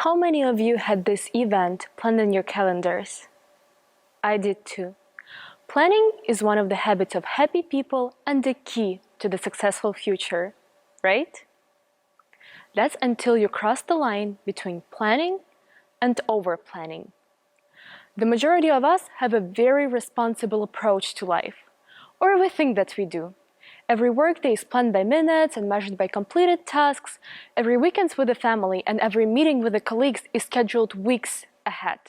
How many of you had this event planned in your calendars? I did too. Planning is one of the habits of happy people and the key to the successful future, right? That's until you cross the line between planning and over-planning. The majority of us have a very responsible approach to life, or we think that we do. Every workday is planned by minutes and measured by completed tasks. Every weekend with the family and every meeting with the colleagues is scheduled weeks ahead.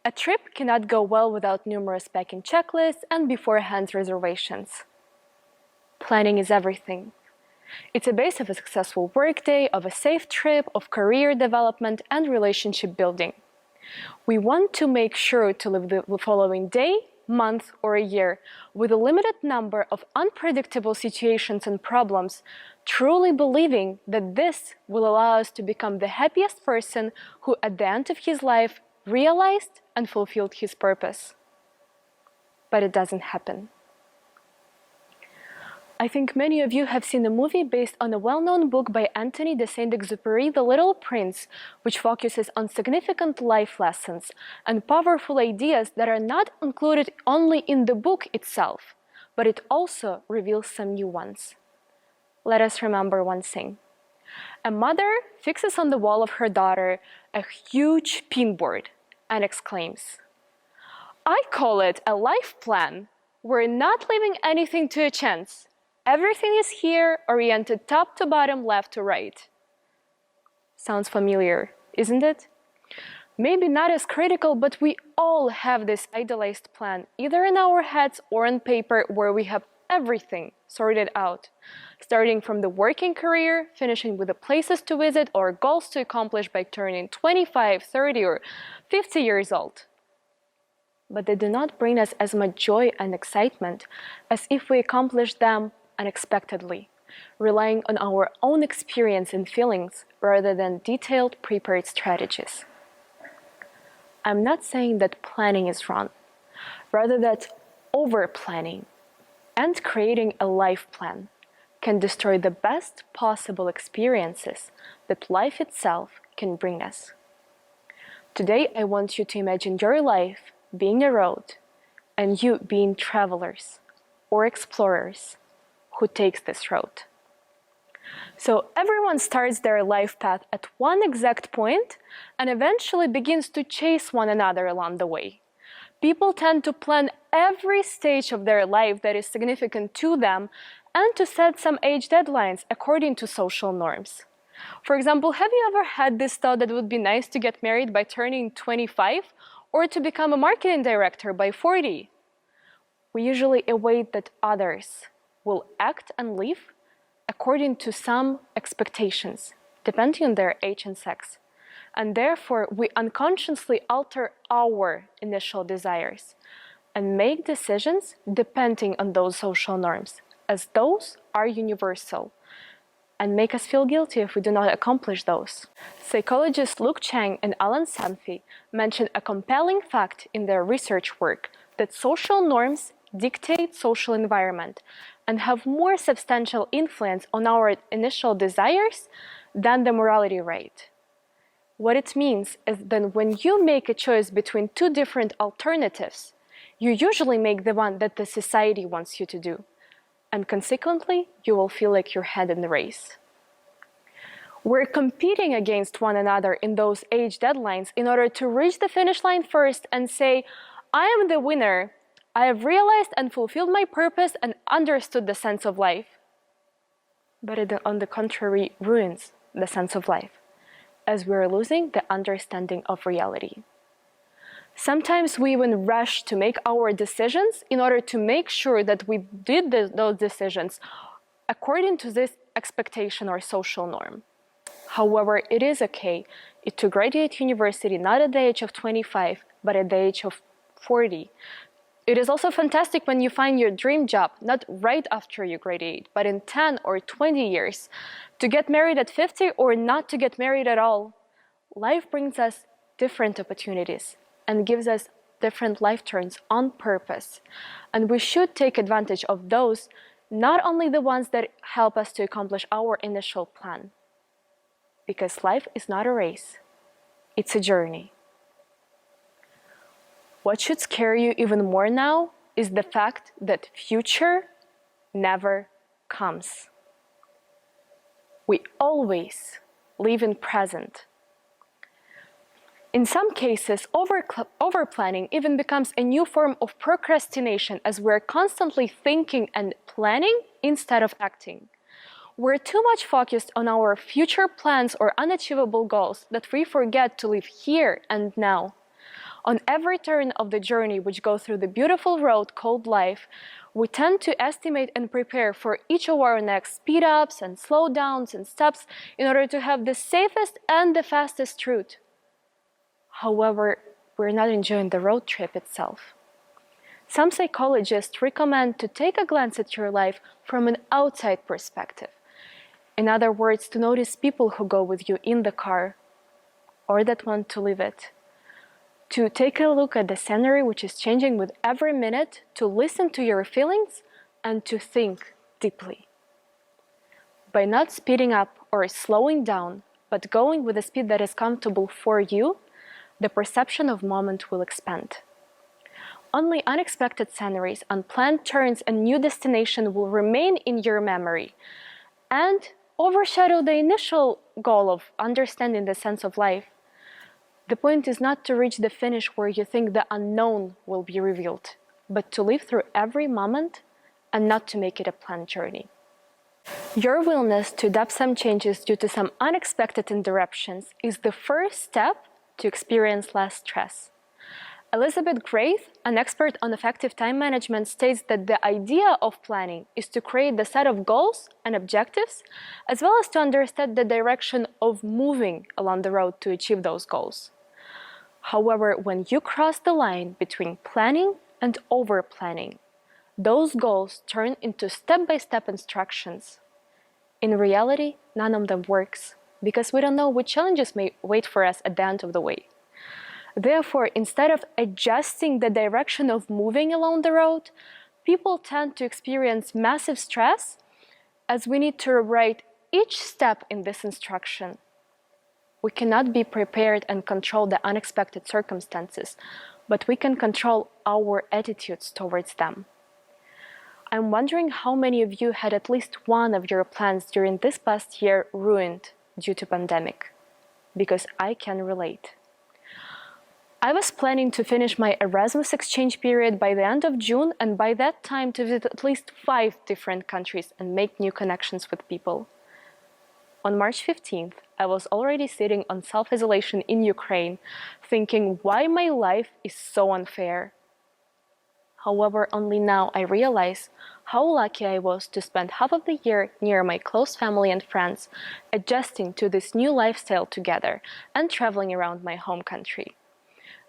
A trip cannot go well without numerous packing checklists and beforehand reservations. Planning is everything. It's a base of a successful workday, of a safe trip, of career development and relationship building. We want to make sure to live the following day, month, or a year with a limited number of unpredictable situations and problems, truly believing that this will allow us to become the happiest person who at the end of his life realized and fulfilled his purpose. But it doesn't happen. I think many of you have seen a movie based on a well-known book by Anthony de Saint-Exupéry, The Little Prince, which focuses on significant life lessons and powerful ideas that are not included only in the book itself, but it also reveals some new ones. Let us remember one thing. A mother fixes on the wall of her daughter a huge pinboard and exclaims, "I call it a life plan. We're not leaving anything to a chance. Everything is here, oriented top to bottom, left to right." Sounds familiar, isn't it? Maybe not as critical, but we all have this idealized plan, either in our heads or on paper, where we have everything sorted out, starting from the working career, finishing with the places to visit or goals to accomplish by turning 25, 30, or 50 years old. But they do not bring us as much joy and excitement as if we accomplish them unexpectedly, relying on our own experience and feelings rather than detailed, prepared strategies. I'm not saying that planning is wrong, rather that over-planning and creating a life plan can destroy the best possible experiences that life itself can bring us. Today, I want you to imagine your life being a road and you being travelers or explorers who takes this road. So everyone starts their life path at one exact point and eventually begins to chase one another along the way. People tend to plan every stage of their life that is significant to them and to set some age deadlines according to social norms. For example, have you ever had this thought that it would be nice to get married by turning 25 or to become a marketing director by 40? We usually await that others will act and live according to some expectations, depending on their age and sex. And therefore, we unconsciously alter our initial desires and make decisions depending on those social norms, as those are universal, and make us feel guilty if we do not accomplish those. Psychologists Luke Chang and Alan Sanfi mention a compelling fact in their research work that social norms dictate social environment and have more substantial influence on our initial desires than the morality rate. What it means is that when you make a choice between two different alternatives, you usually make the one that the society wants you to do, and consequently, you will feel like you're ahead in the race. We're competing against one another in those age deadlines in order to reach the finish line first and say, "I am the winner. I have realized and fulfilled my purpose and understood the sense of life." But it, on the contrary, ruins the sense of life, as we are losing the understanding of reality. Sometimes we even rush to make our decisions in order to make sure that we did those decisions according to this expectation or social norm. However, it is okay to graduate university not at the age of 25, but at the age of 40. It is also fantastic when you find your dream job, not right after you graduate, but in 10 or 20 years, to get married at 50 or not to get married at all. Life brings us different opportunities and gives us different life turns on purpose. And we should take advantage of those, not only the ones that help us to accomplish our initial plan. Because life is not a race, it's a journey. What should scare you even more now is the fact that future never comes. We always live in present. In some cases, over-planning even becomes a new form of procrastination, as we're constantly thinking and planning instead of acting. We're too much focused on our future plans or unachievable goals that we forget to live here and now. On every turn of the journey which goes through the beautiful road called life, we tend to estimate and prepare for each of our next speed-ups and slowdowns and stops in order to have the safest and the fastest route. However, we're not enjoying the road trip itself. Some psychologists recommend to take a glance at your life from an outside perspective. In other words, to notice people who go with you in the car or that want to leave it. To take a look at the scenery which is changing with every minute, to listen to your feelings and to think deeply. By not speeding up or slowing down, but going with a speed that is comfortable for you, the perception of moment will expand. Only unexpected sceneries, unplanned turns, and new destination will remain in your memory and overshadow the initial goal of understanding the sense of life. The point is not to reach the finish where you think the unknown will be revealed, but to live through every moment and not to make it a planned journey. Your willingness to adapt some changes due to some unexpected interruptions is the first step to experience less stress. Elizabeth Graith, an expert on effective time management, states that the idea of planning is to create the set of goals and objectives, as well as to understand the direction of moving along the road to achieve those goals. However, when you cross the line between planning and over-planning, those goals turn into step-by-step instructions. In reality, none of them works, because we don't know which challenges may wait for us at the end of the way. Therefore, instead of adjusting the direction of moving along the road, people tend to experience massive stress, as we need to rewrite each step in this instruction. We cannot be prepared and control the unexpected circumstances, but we can control our attitudes towards them. I'm wondering how many of you had at least one of your plans during this past year ruined due to pandemic, because I can relate. I was planning to finish my Erasmus exchange period by the end of June, and by that time to visit at least 5 different countries and make new connections with people. On March 15th, I was already sitting on self-isolation in Ukraine, thinking why my life is so unfair. However, only now I realize how lucky I was to spend half of the year near my close family and friends, adjusting to this new lifestyle together and traveling around my home country.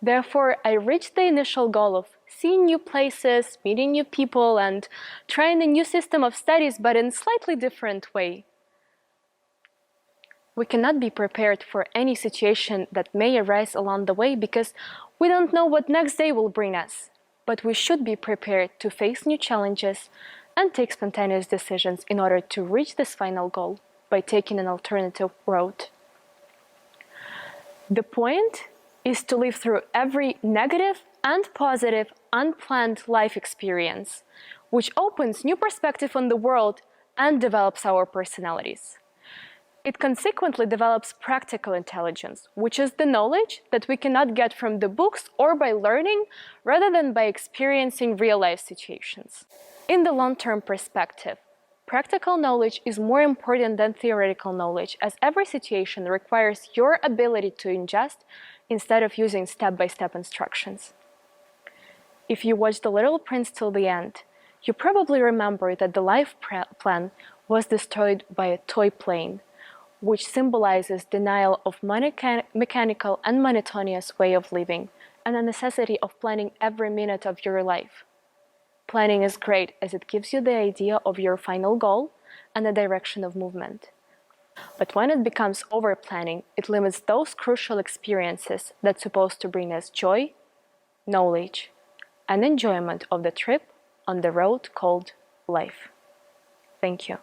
Therefore, I reached the initial goal of seeing new places, meeting new people, and trying a new system of studies, but in a slightly different way. We cannot be prepared for any situation that may arise along the way because we don't know what next day will bring us. But we should be prepared to face new challenges and take spontaneous decisions in order to reach this final goal by taking an alternative road. The point is to live through every negative and positive unplanned life experience, which opens new perspective on the world and develops our personalities. It consequently develops practical intelligence, which is the knowledge that we cannot get from the books or by learning, rather than by experiencing real-life situations. In the long-term perspective, practical knowledge is more important than theoretical knowledge, as every situation requires your ability to ingest instead of using step-by-step instructions. If you watched The Little Prince till the end, you probably remember that the life plan was destroyed by a toy plane, which symbolizes denial of mechanical and monotonous way of living and the necessity of planning every minute of your life. Planning is great as it gives you the idea of your final goal and the direction of movement. But when it becomes over-planning, it limits those crucial experiences that's supposed to bring us joy, knowledge, and enjoyment of the trip on the road called life. Thank you.